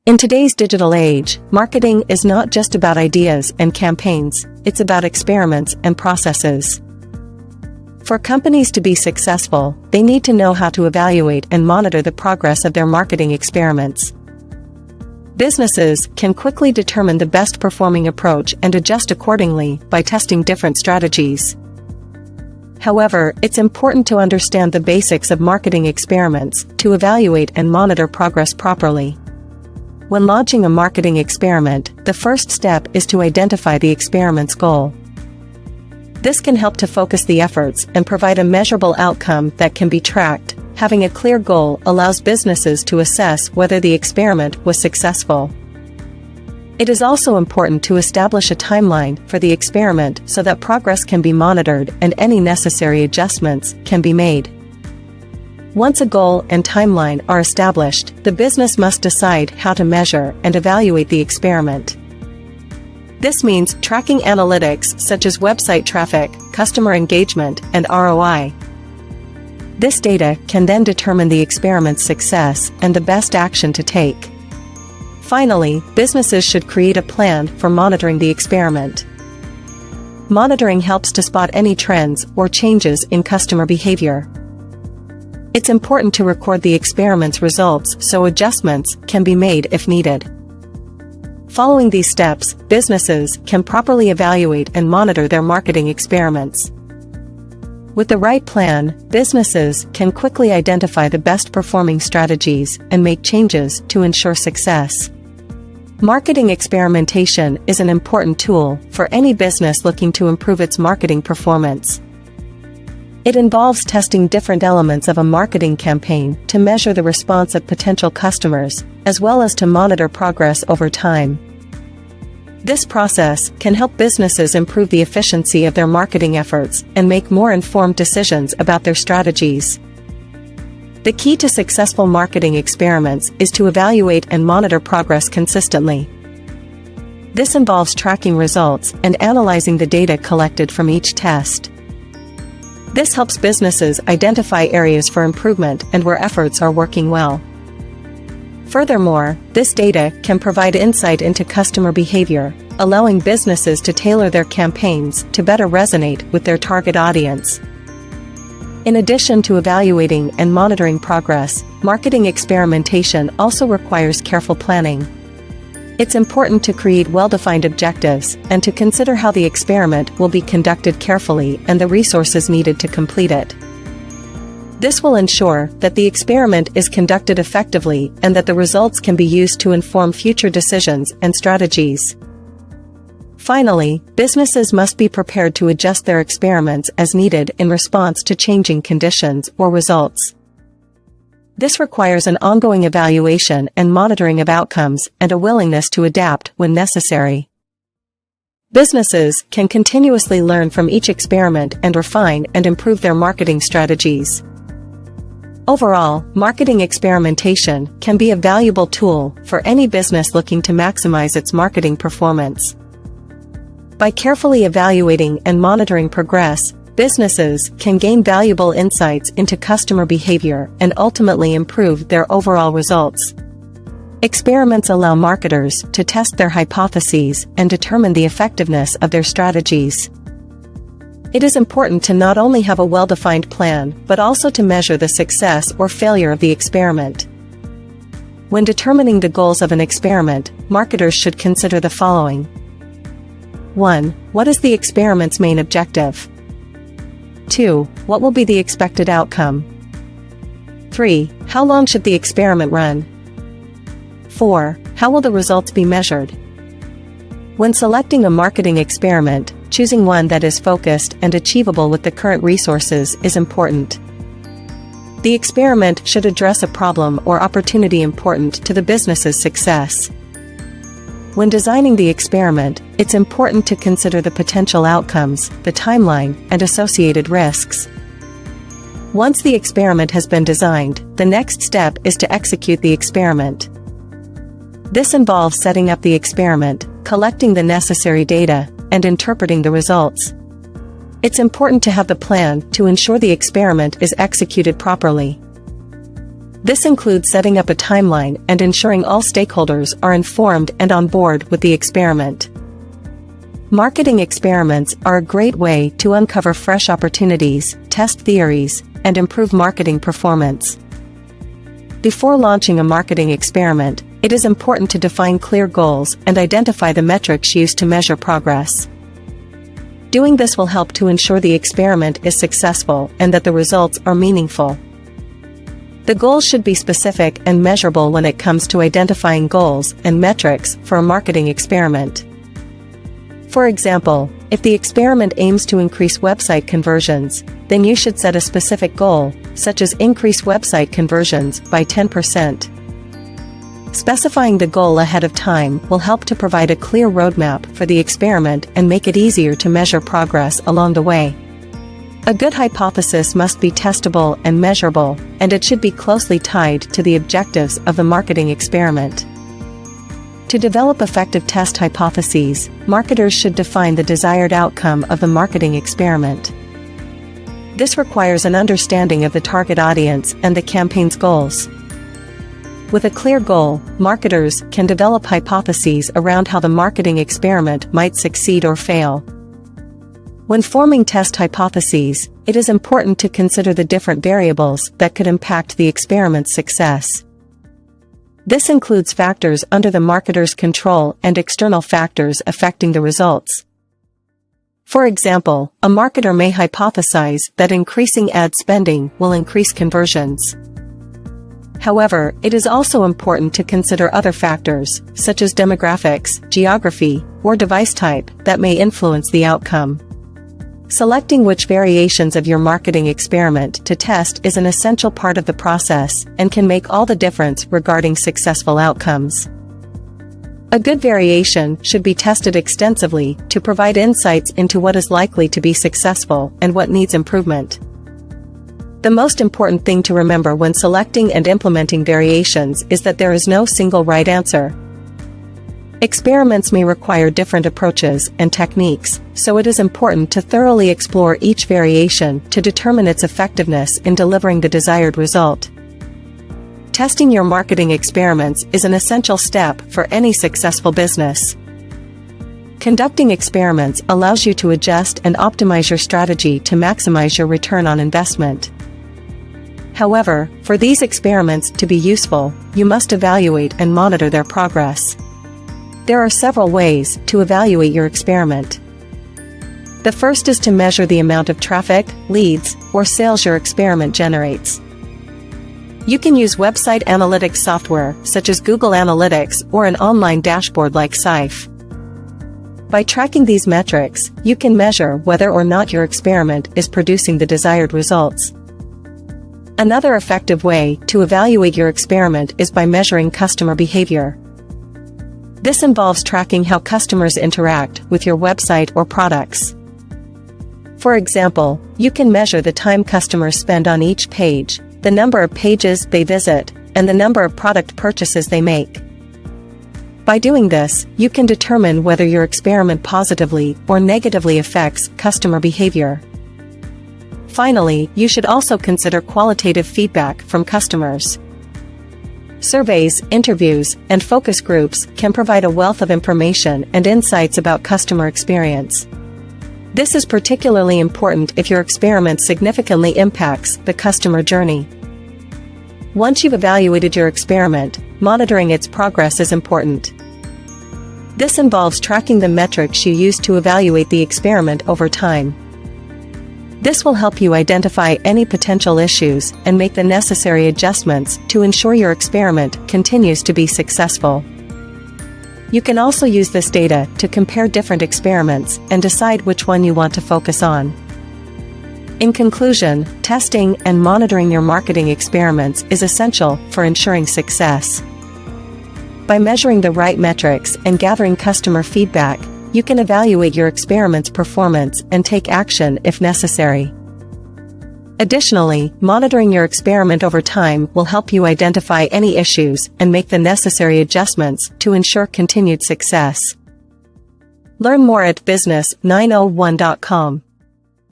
In today's digital age, marketing is not just about ideas and campaigns, it's about experiments and processes. For companies to be successful, they need to know how to evaluate and monitor the progress of their marketing experiments. Businesses can quickly determine the best performing approach and adjust accordingly by testing different strategies. However, it's important to understand the basics of marketing experiments to evaluate and monitor progress properly. When launching a marketing experiment, the first step is to identify the experiment's goal. This can help to focus the efforts and provide a measurable outcome that can be tracked. Having a clear goal allows businesses to assess whether the experiment was successful. It is also important to establish a timeline for the experiment so that progress can be monitored and any necessary adjustments can be made. Once a goal and timeline are established, the business must decide how to measure and evaluate the experiment. This means tracking analytics such as website traffic, customer engagement, and ROI. This data can then determine the experiment's success and the best action to take. Finally, businesses should create a plan for monitoring the experiment. Monitoring helps to spot any trends or changes in customer behavior. It's important to record the experiment's results so adjustments can be made if needed. Following these steps, businesses can properly evaluate and monitor their marketing experiments. With the right plan, businesses can quickly identify the best performing strategies and make changes to ensure success. Marketing experimentation is an important tool for any business looking to improve its marketing performance. It involves testing different elements of a marketing campaign to measure the response of potential customers, as well as to monitor progress over time. This process can help businesses improve the efficiency of their marketing efforts and make more informed decisions about their strategies. The key to successful marketing experiments is to evaluate and monitor progress consistently. This involves tracking results and analyzing the data collected from each test. This helps businesses identify areas for improvement and where efforts are working well. Furthermore, this data can provide insight into customer behavior, allowing businesses to tailor their campaigns to better resonate with their target audience. In addition to evaluating and monitoring progress, marketing experimentation also requires careful planning. It's important to create well-defined objectives and to consider how the experiment will be conducted carefully and the resources needed to complete it. This will ensure that the experiment is conducted effectively and that the results can be used to inform future decisions and strategies. Finally, businesses must be prepared to adjust their experiments as needed in response to changing conditions or results. This requires an ongoing evaluation and monitoring of outcomes and a willingness to adapt when necessary. Businesses can continuously learn from each experiment and refine and improve their marketing strategies. Overall, marketing experimentation can be a valuable tool for any business looking to maximize its marketing performance. By carefully evaluating and monitoring progress, businesses can gain valuable insights into customer behavior and ultimately improve their overall results. Experiments allow marketers to test their hypotheses and determine the effectiveness of their strategies. It is important to not only have a well-defined plan, but also to measure the success or failure of the experiment. When determining the goals of an experiment, marketers should consider the following. 1. What is the experiment's main objective? 2. What will be the expected outcome? 3. How long should the experiment run? 4. How will the results be measured? When selecting a marketing experiment, choosing one that is focused and achievable with the current resources is important. The experiment should address a problem or opportunity important to the business's success. When designing the experiment, it's important to consider the potential outcomes, the timeline, and associated risks. Once the experiment has been designed, the next step is to execute the experiment. This involves setting up the experiment, collecting the necessary data, and interpreting the results. It's important to have the plan to ensure the experiment is executed properly. This includes setting up a timeline and ensuring all stakeholders are informed and on board with the experiment. Marketing experiments are a great way to uncover fresh opportunities, test theories, and improve marketing performance. Before launching a marketing experiment, it is important to define clear goals and identify the metrics used to measure progress. Doing this will help to ensure the experiment is successful and that the results are meaningful. The goals should be specific and measurable when it comes to identifying goals and metrics for a marketing experiment. For example, if the experiment aims to increase website conversions, then you should set a specific goal, such as increase website conversions by 10%. Specifying the goal ahead of time will help to provide a clear roadmap for the experiment and make it easier to measure progress along the way. A good hypothesis must be testable and measurable, and it should be closely tied to the objectives of the marketing experiment. To develop effective test hypotheses, marketers should define the desired outcome of the marketing experiment. This requires an understanding of the target audience and the campaign's goals. With a clear goal, marketers can develop hypotheses around how the marketing experiment might succeed or fail. When forming test hypotheses, it is important to consider the different variables that could impact the experiment's success. This includes factors under the marketer's control and external factors affecting the results. For example, a marketer may hypothesize that increasing ad spending will increase conversions. However, it is also important to consider other factors, such as demographics, geography, or device type, that may influence the outcome. Selecting which variations of your marketing experiment to test is an essential part of the process and can make all the difference regarding successful outcomes. A good variation should be tested extensively to provide insights into what is likely to be successful and what needs improvement. The most important thing to remember when selecting and implementing variations is that there is no single right answer. Experiments may require different approaches and techniques, so it is important to thoroughly explore each variation to determine its effectiveness in delivering the desired result. Testing your marketing experiments is an essential step for any successful business. Conducting experiments allows you to adjust and optimize your strategy to maximize your return on investment. However, for these experiments to be useful, you must evaluate and monitor their progress. There are several ways to evaluate your experiment. The first is to measure the amount of traffic, leads, or sales your experiment generates. You can use website analytics software such as Google Analytics or an online dashboard like Sife. By tracking these metrics, you can measure whether or not your experiment is producing the desired results. Another effective way to evaluate your experiment is by measuring customer behavior. This involves tracking how customers interact with your website or products. For example, you can measure the time customers spend on each page, the number of pages they visit, and the number of product purchases they make. By doing this, you can determine whether your experiment positively or negatively affects customer behavior. Finally, you should also consider qualitative feedback from customers. Surveys, interviews, and focus groups can provide a wealth of information and insights about customer experience. This is particularly important if your experiment significantly impacts the customer journey. Once you've evaluated your experiment, monitoring its progress is important. This involves tracking the metrics you use to evaluate the experiment over time. This will help you identify any potential issues and make the necessary adjustments to ensure your experiment continues to be successful. You can also use this data to compare different experiments and decide which one you want to focus on. In conclusion, testing and monitoring your marketing experiments is essential for ensuring success. By measuring the right metrics and gathering customer feedback, you can evaluate your experiment's performance and take action if necessary. Additionally, monitoring your experiment over time will help you identify any issues and make the necessary adjustments to ensure continued success. Learn more at business901.com.